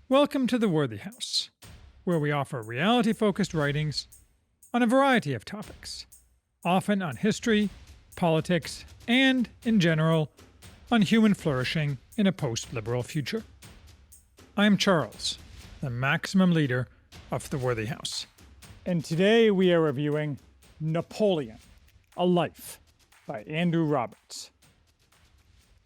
Welcome to the Worthy House, where we offer reality focused writings on a variety of topics, often on history, politics, and, in general, on human flourishing in a post liberal future. I'm Charles, the maximum leader of the Worthy House. And today we are reviewing Napoleon, A Life by Andrew Roberts.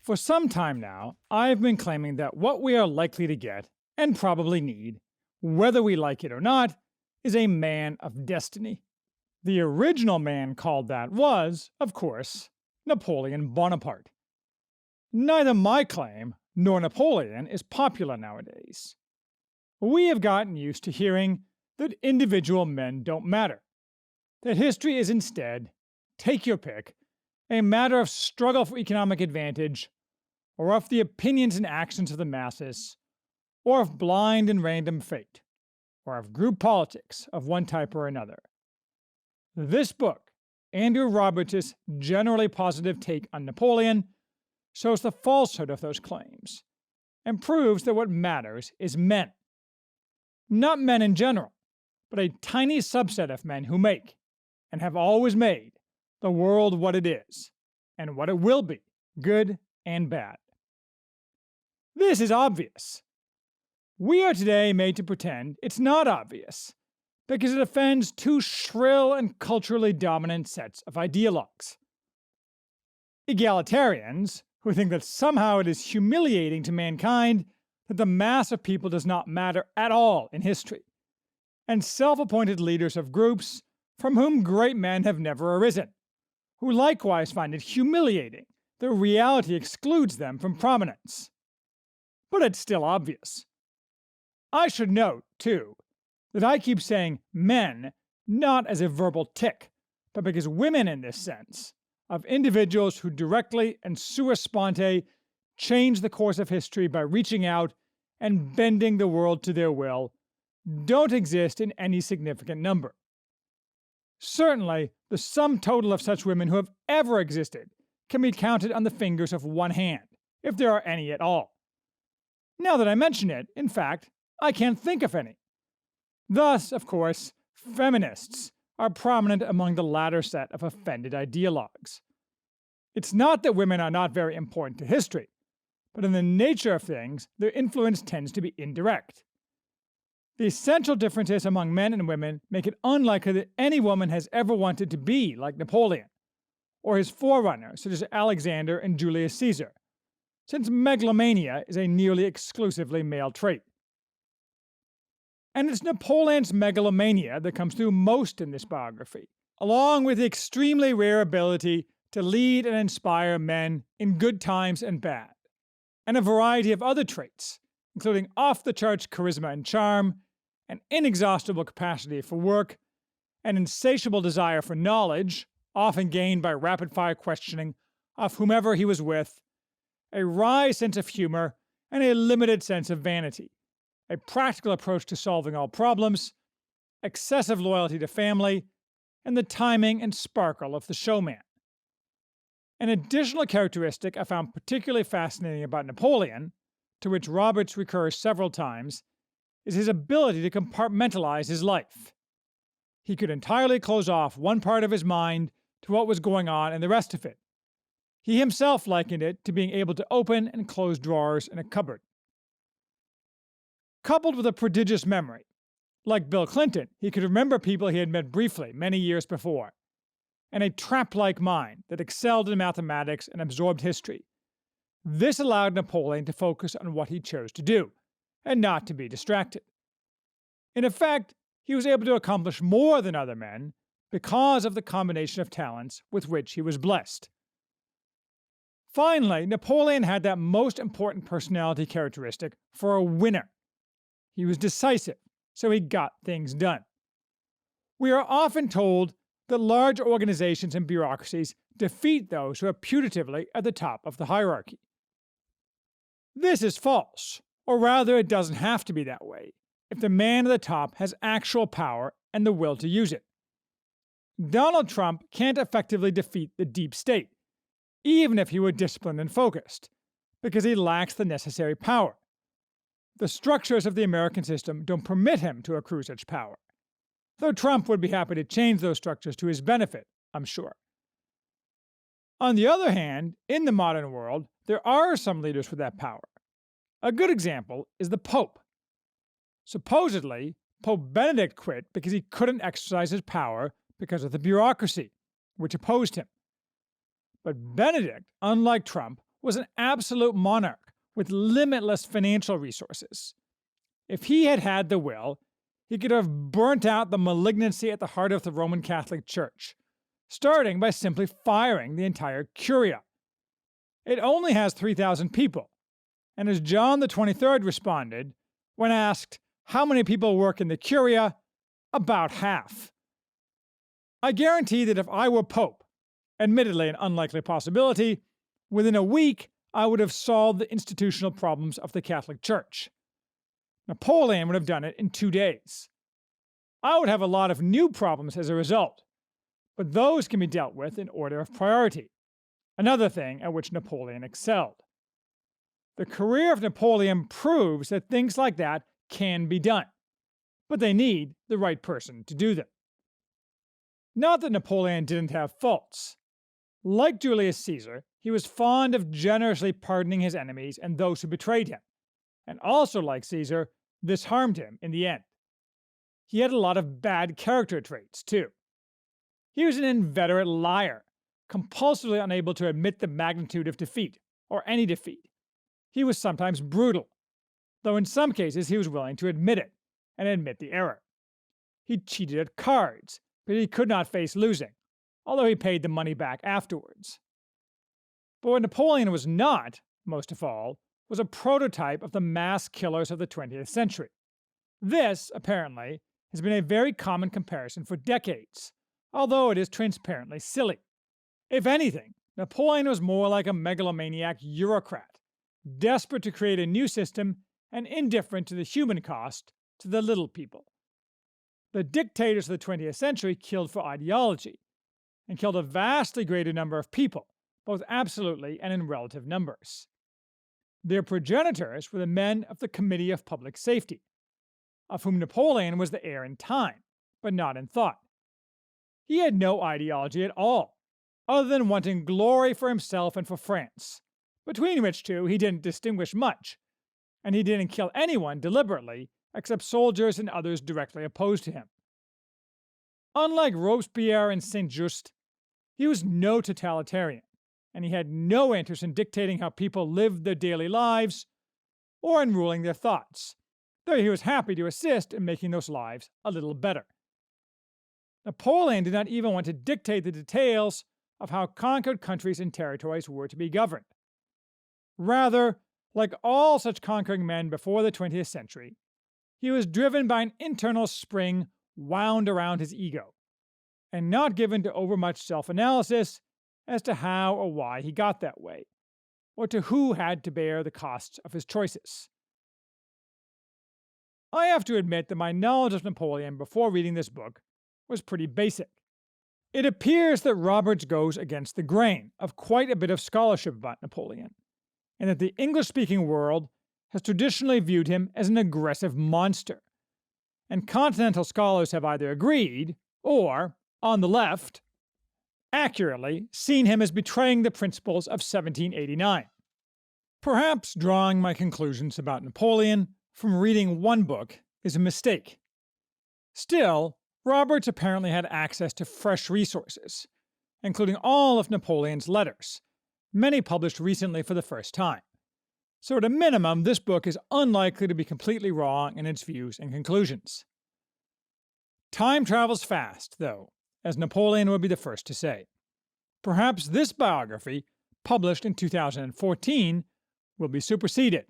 For some time now, I've been claiming that what we are likely to get, and probably need, whether we like it or not, is a man of destiny. The original man called that was, of course, Napoleon Bonaparte. Neither my claim nor Napoleon is popular nowadays. We have gotten used to hearing that individual men don't matter, that history is instead, take your pick, a matter of struggle for economic advantage, or of the opinions and actions of the masses, or of blind and random fate, or of group politics of one type or another. This book, Andrew Roberts' generally positive take on Napoleon, shows the falsehood of those claims, and proves that what matters is men. Not men in general, but a tiny subset of men who make, and have always made, the world what it is, and what it will be, good and bad. This is obvious. We are today made to pretend it's not obvious, because it offends two shrill and culturally dominant sets of ideologues. Egalitarians, who think that somehow it is humiliating to mankind that the mass of people does not matter at all in history, and self-appointed leaders of groups from whom great men have never arisen, who likewise find it humiliating that reality excludes them from prominence. But it's still obvious. I should note, too, that I keep saying men not as a verbal tick, but because women in this sense, of individuals who directly and sua sponte change the course of history by reaching out and bending the world to their will, don't exist in any significant number. Certainly, the sum total of such women who have ever existed can be counted on the fingers of one hand, if there are any at all. Now that I mention it, in fact, I can't think of any. Thus, of course, feminists are prominent among the latter set of offended ideologues. It's not that women are not very important to history, but in the nature of things, their influence tends to be indirect. The essential differences among men and women make it unlikely that any woman has ever wanted to be like Napoleon, or his forerunners such as Alexander and Julius Caesar, since megalomania is a nearly exclusively male trait. And it's Napoleon's megalomania that comes through most in this biography, along with the extremely rare ability to lead and inspire men in good times and bad, and a variety of other traits, including off-the-charts charisma and charm, an inexhaustible capacity for work, an insatiable desire for knowledge, often gained by rapid-fire questioning of whomever he was with, a wry sense of humor, and a limited sense of vanity, a practical approach to solving all problems, excessive loyalty to family, and the timing and sparkle of the showman. An additional characteristic I found particularly fascinating about Napoleon, to which Roberts recurs several times, is his ability to compartmentalize his life. He could entirely close off one part of his mind to what was going on in the rest of it. He himself likened it to being able to open and close drawers in a cupboard. Coupled with a prodigious memory, like Bill Clinton, he could remember people he had met briefly many years before, and a trap-like mind that excelled in mathematics and absorbed history. This allowed Napoleon to focus on what he chose to do, and not to be distracted. In effect, he was able to accomplish more than other men because of the combination of talents with which he was blessed. Finally, Napoleon had that most important personality characteristic for a winner. He was decisive, so he got things done. We are often told that large organizations and bureaucracies defeat those who are putatively at the top of the hierarchy. This is false, or rather it doesn't have to be that way, if the man at the top has actual power and the will to use it. Donald Trump can't effectively defeat the deep state, even if he were disciplined and focused, because he lacks the necessary power. the structures of the American system don't permit him to accrue such power, though Trump would be happy to change those structures to his benefit, I'm sure. On the other hand, in the modern world, there are some leaders with that power. A good example is the Pope. Supposedly, Pope Benedict quit because he couldn't exercise his power because of the bureaucracy, which opposed him. But Benedict, unlike Trump, was an absolute monarch with limitless financial resources. If he had had the will, he could have burnt out the malignancy at the heart of the Roman Catholic Church, starting by simply firing the entire Curia. It only has 3,000 people, and as John the 23rd responded, when asked how many people work in the Curia, about half. I guarantee that if I were Pope, admittedly an unlikely possibility, within a week I would have solved the institutional problems of the Catholic Church. Napoleon would have done it in 2 days. I would have a lot of new problems as a result, but those can be dealt with in order of priority, another thing at which Napoleon excelled. The career of Napoleon proves that things like that can be done, but they need the right person to do them. Not that Napoleon didn't have faults. Like Julius Caesar, he was fond of generously pardoning his enemies and those who betrayed him, and also like Caesar, this harmed him in the end. He had a lot of bad character traits, too. He was an inveterate liar, compulsively unable to admit the magnitude of defeat, or any defeat. He was sometimes brutal, though in some cases he was willing to admit it, and admit the error. He cheated at cards, but he could not face losing, although he paid the money back afterwards. But what Napoleon was not, most of all, was a prototype of the mass killers of the 20th century. This, apparently, has been a very common comparison for decades, although it is transparently silly. If anything, Napoleon was more like a megalomaniac bureaucrat, desperate to create a new system and indifferent to the human cost to the little people. The dictators of the 20th century killed for ideology, and killed a vastly greater number of people, both absolutely and in relative numbers. Their progenitors were the men of the Committee of Public Safety, of whom Napoleon was the heir in time, but not in thought. He had no ideology at all, other than wanting glory for himself and for France, between which two he didn't distinguish much, and he didn't kill anyone deliberately except soldiers and others directly opposed to him. Unlike Robespierre and Saint-Just, he was no totalitarian, and he had no interest in dictating how people lived their daily lives or in ruling their thoughts, though he was happy to assist in making those lives a little better. Napoleon did not even want to dictate the details of how conquered countries and territories were to be governed. Rather, like all such conquering men before the 20th century, he was driven by an internal spring wound around his ego, and not given to overmuch self-analysis as to how or why he got that way, or to who had to bear the costs of his choices. I have to admit that my knowledge of Napoleon before reading this book was pretty basic. It appears that Roberts goes against the grain of quite a bit of scholarship about Napoleon, and that the English-speaking world has traditionally viewed him as an aggressive monster, and continental scholars have either agreed, or, on the left, accurately seen him as betraying the principles of 1789. Perhaps drawing my conclusions about Napoleon from reading one book is a mistake. Still, Roberts apparently had access to fresh resources, including all of Napoleon's letters, many published recently for the first time. So at a minimum, this book is unlikely to be completely wrong in its views and conclusions. Time travels fast, though, as Napoleon would be the first to say. Perhaps this biography, published in 2014, will be superseded.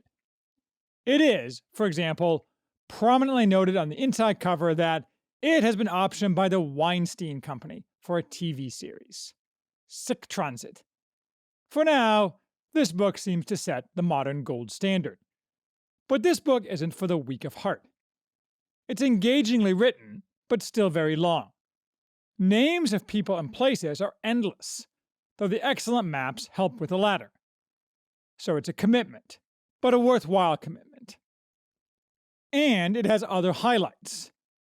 It is, for example, prominently noted on the inside cover that it has been optioned by the Weinstein Company for a TV series. Sic transit. For now, this book seems to set the modern gold standard. But this book isn't for the weak of heart. It's engagingly written, but still very long. Names of people and places are endless, though the excellent maps help with the latter. So it's a commitment, but a worthwhile commitment. And it has other highlights.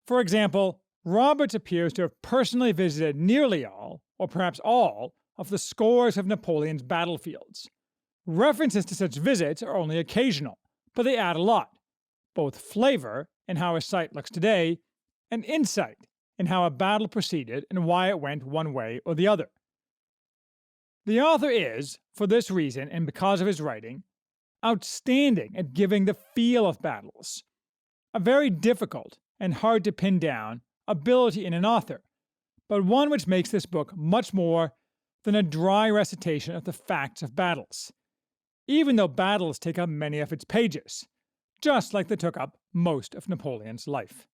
For example, Roberts appears to have personally visited nearly all, or perhaps all, of the scores of Napoleon's battlefields. References to such visits are only occasional, but they add a lot, both flavor in how a site looks today, and insight in how a battle proceeded and why it went one way or the other. The author is, for this reason and because of his writing, outstanding at giving the feel of battles, a very difficult and hard to pin down ability in an author, but one which makes this book much more than a dry recitation of the facts of battles, even though battles take up many of its pages, just like they took up most of Napoleon's life.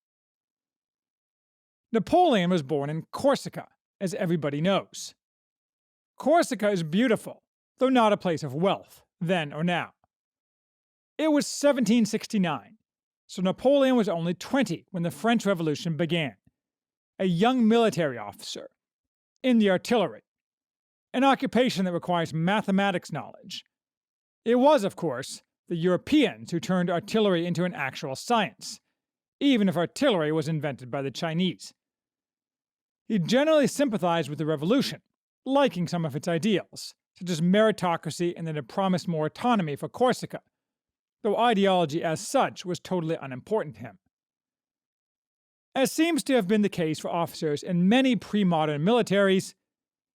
Napoleon was born in Corsica, as everybody knows. Corsica is beautiful, though not a place of wealth, then or now. It was 1769, so Napoleon was only 20 when the French Revolution began, a young military officer in the artillery, an occupation that requires mathematics knowledge. It was, of course, the Europeans who turned artillery into an actual science, even if artillery was invented by the Chinese. He generally sympathized with the revolution, liking some of its ideals, such as meritocracy and that it promised more autonomy for Corsica, though ideology as such was totally unimportant to him. As seems to have been the case for officers in many pre-modern militaries,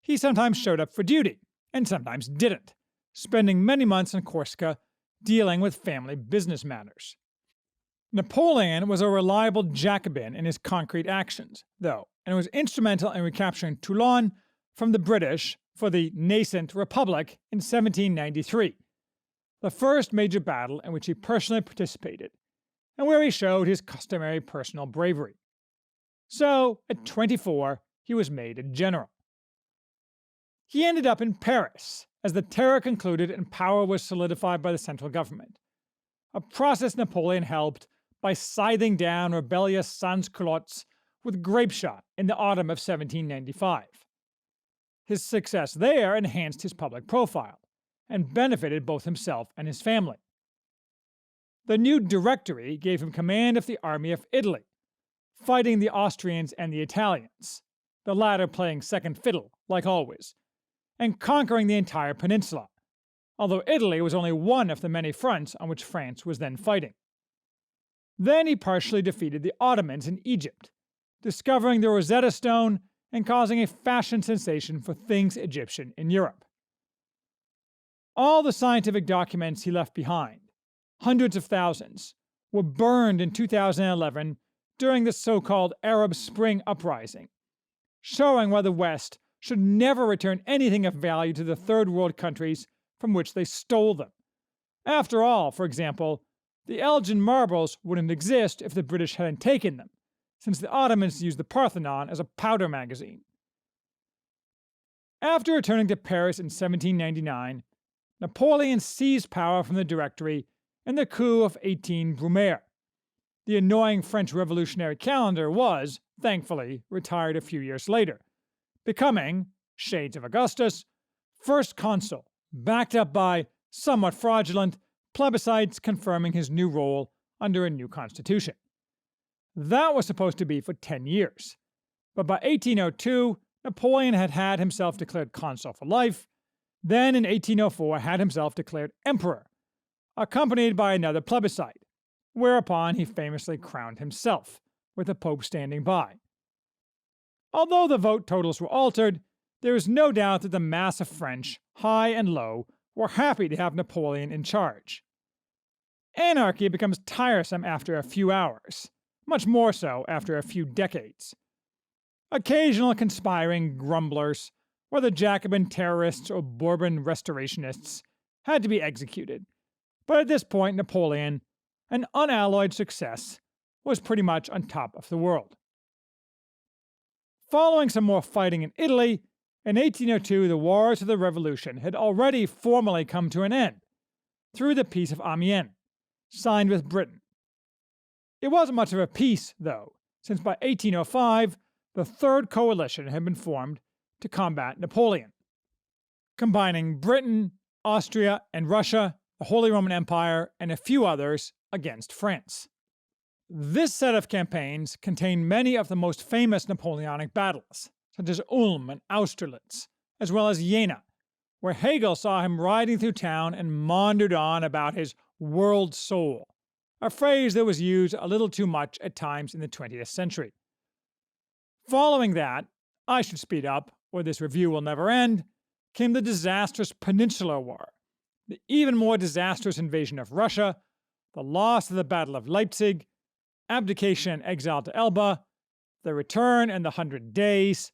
he sometimes showed up for duty, and sometimes didn't, spending many months in Corsica dealing with family business matters. Napoleon was a reliable Jacobin in his concrete actions, though, and was instrumental in recapturing Toulon from the British for the nascent Republic in 1793, the first major battle in which he personally participated, and where he showed his customary personal bravery. So, at 24, he was made a general. He ended up in Paris as the terror concluded and power was solidified by the central government, a process Napoleon helped by scything down rebellious sans-culottes with grape shot in the autumn of 1795. His success there enhanced his public profile and benefited both himself and his family. The new Directory gave him command of the army of Italy, fighting the Austrians and the Italians, the latter playing second fiddle, like always, and conquering the entire peninsula, although Italy was only one of the many fronts on which France was then fighting. Then he partially defeated the Ottomans in Egypt, discovering the Rosetta Stone and causing a fashion sensation for things Egyptian in Europe. All the scientific documents he left behind, hundreds of thousands, were burned in 2011 during the so-called Arab Spring uprising, showing why the West should never return anything of value to the Third World countries from which they stole them. After all, for example, the Elgin marbles wouldn't exist if the British hadn't taken them, since the Ottomans used the Parthenon as a powder magazine. After returning to Paris in 1799, Napoleon seized power from the Directory in the coup of 18 Brumaire. The annoying French revolutionary calendar was, thankfully, retired a few years later, becoming, shades of Augustus, first consul, backed up by, somewhat fraudulent, plebiscites confirming his new role under a new constitution. That was supposed to be for 10 years, but by 1802, Napoleon had had himself declared consul for life, then in 1804 had himself declared emperor, accompanied by another plebiscite, whereupon he famously crowned himself, with the Pope standing by. Although the vote totals were altered, there is no doubt that the mass of French, high and low, were happy to have Napoleon in charge. Anarchy becomes tiresome after a few hours, much more so after a few decades. Occasional conspiring grumblers, whether Jacobin terrorists or Bourbon restorationists, had to be executed, but at this point Napoleon, an unalloyed success, was pretty much on top of the world. Following some more fighting in Italy, in 1802 the Wars of the Revolution had already formally come to an end, through the Peace of Amiens, signed with Britain. It wasn't much of a peace, though, since by 1805 the Third Coalition had been formed to combat Napoleon, combining Britain, Austria, and Russia, the Holy Roman Empire, and a few others against France. This set of campaigns contained many of the most famous Napoleonic battles, such as Ulm and Austerlitz, as well as Jena, where Hegel saw him riding through town and maundered on about his world soul, a phrase that was used a little too much at times in the 20th century. Following that, I should speed up, or this review will never end, came the disastrous Peninsular War, the even more disastrous invasion of Russia, the loss of the Battle of Leipzig, abdication and exile to Elba, the return and the 100 Days,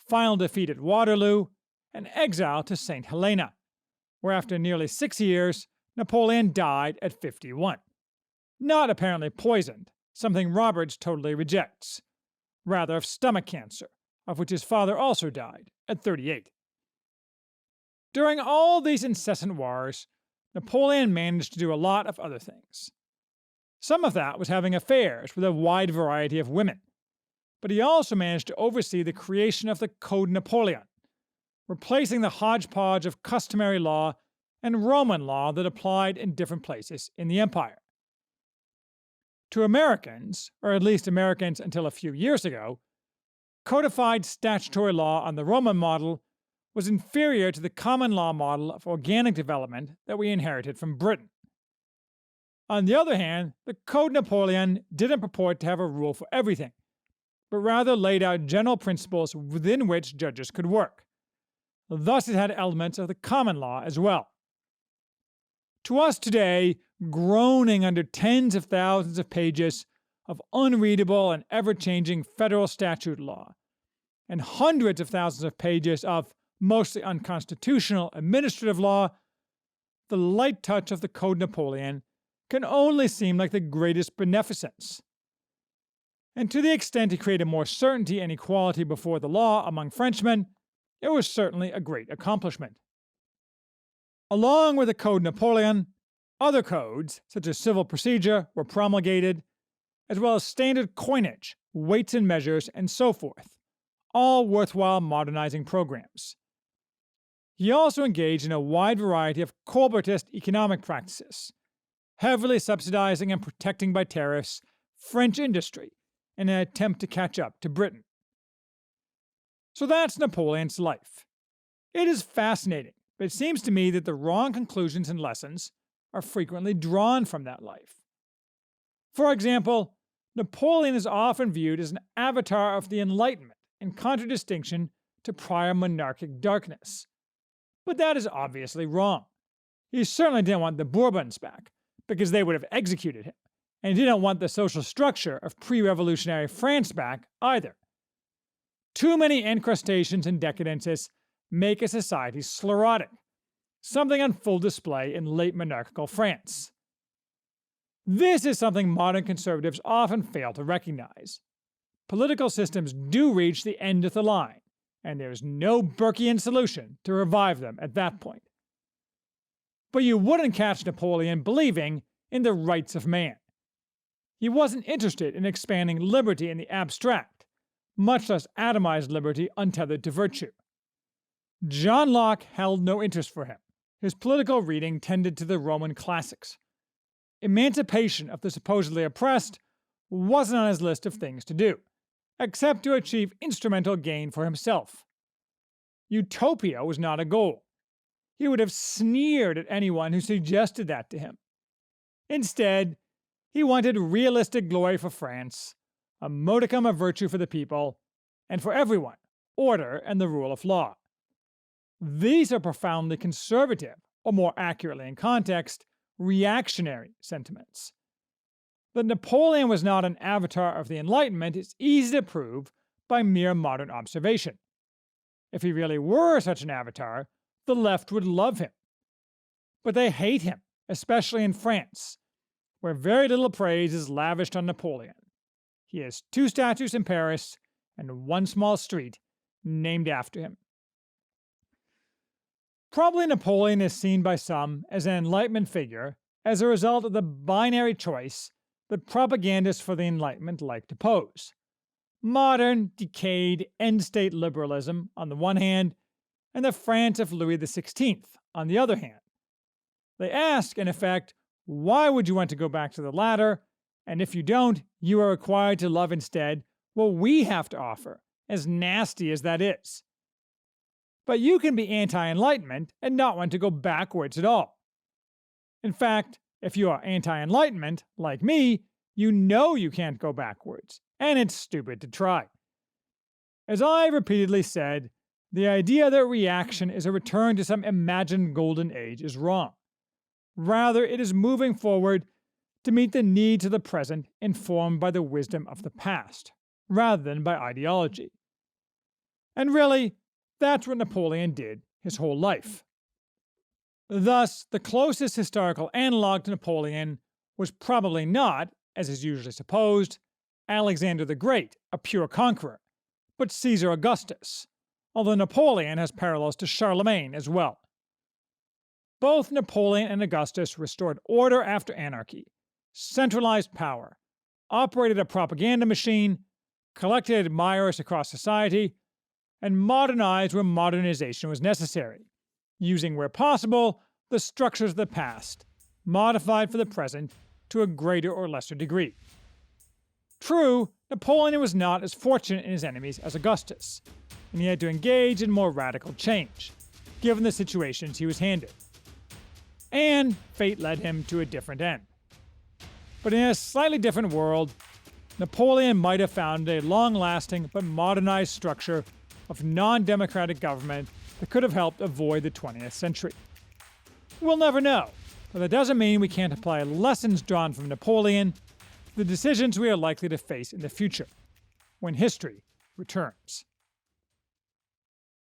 final defeat at Waterloo, and exile to St. Helena, where after nearly 6 years, Napoleon died at 51. Not apparently poisoned, something Roberts totally rejects, rather of stomach cancer, of which his father also died at 38. During all these incessant wars, Napoleon managed to do a lot of other things. Some of that was having affairs with a wide variety of women, but he also managed to oversee the creation of the Code Napoleon, replacing the hodgepodge of customary law and Roman law that applied in different places in the empire. To Americans, or at least Americans until a few years ago, codified statutory law on the Roman model was inferior to the common law model of organic development that we inherited from Britain. On the other hand, the Code Napoleon didn't purport to have a rule for everything, but rather laid out general principles within which judges could work. Thus, it had elements of the common law as well. To us today, groaning under tens of thousands of pages of unreadable and ever-changing federal statute law, and hundreds of thousands of pages of mostly unconstitutional administrative law, the light touch of the Code Napoleon can only seem like the greatest beneficence. And to the extent it created more certainty and equality before the law among Frenchmen, it was certainly a great accomplishment. Along with the Code Napoleon, other codes, such as civil procedure, were promulgated, as well as standard coinage, weights and measures, and so forth, all worthwhile modernizing programs. He also engaged in a wide variety of corporatist economic practices, heavily subsidizing and protecting by tariffs French industry in an attempt to catch up to Britain. So that's Napoleon's life. It is fascinating, but it seems to me that the wrong conclusions and lessons are frequently drawn from that life. For example, Napoleon is often viewed as an avatar of the Enlightenment in contradistinction to prior monarchic darkness. But that is obviously wrong. He certainly didn't want the Bourbons back, because they would have executed him, and he didn't want the social structure of pre-revolutionary France back either. Too many incrustations and decadences make a society sclerotic, something on full display in late monarchical France. This is something modern conservatives often fail to recognize. Political systems do reach the end of the line, and there is no Burkean solution to revive them at that point. But you wouldn't catch Napoleon believing in the rights of man. He wasn't interested in expanding liberty in the abstract, much less atomized liberty untethered to virtue. John Locke held no interest for him. His political reading tended to the Roman classics. Emancipation of the supposedly oppressed wasn't on his list of things to do, except to achieve instrumental gain for himself. Utopia was not a goal. He would have sneered at anyone who suggested that to him. Instead, he wanted realistic glory for France, a modicum of virtue for the people, and for everyone, order and the rule of law. These are profoundly conservative, or more accurately in context, reactionary sentiments. That Napoleon was not an avatar of the Enlightenment is easy to prove by mere modern observation. If he really were such an avatar, the left would love him. But they hate him, especially in France, where very little praise is lavished on Napoleon. He has 2 statues in Paris and 1 small street named after him. Probably Napoleon is seen by some as an Enlightenment figure as a result of the binary choice that propagandists for the Enlightenment like to pose. Modern, decayed, end-state liberalism on the one hand, and the France of Louis XVI on the other hand. They ask, in effect, why would you want to go back to the latter, And if you don't, you are required to love instead what we have to offer, as nasty as that is. But you can be anti-Enlightenment and not want to go backwards at all. In fact, if you are anti-Enlightenment, like me, you know you can't go backwards, and it's stupid to try. As I repeatedly said, the idea that reaction is a return to some imagined golden age is wrong. Rather, it is moving forward to meet the needs of the present informed by the wisdom of the past, rather than by ideology. And really, that's what Napoleon did his whole life. Thus, the closest historical analog to Napoleon was probably not, as is usually supposed, Alexander the Great, a pure conqueror, but Caesar Augustus, although Napoleon has parallels to Charlemagne as well. Both Napoleon and Augustus restored order after anarchy, centralized power, operated a propaganda machine, collected admirers across society, and modernized where modernization was necessary, using where possible the structures of the past, modified for the present to a greater or lesser degree. True, Napoleon was not as fortunate in his enemies as Augustus, and he had to engage in more radical change, given the situations he was handed. And fate led him to a different end. But in a slightly different world, Napoleon might have found a long-lasting but modernized structure of non-democratic government that could have helped avoid the 20th century. We'll never know, but that doesn't mean we can't apply lessons drawn from Napoleon to the decisions we are likely to face in the future, when history returns.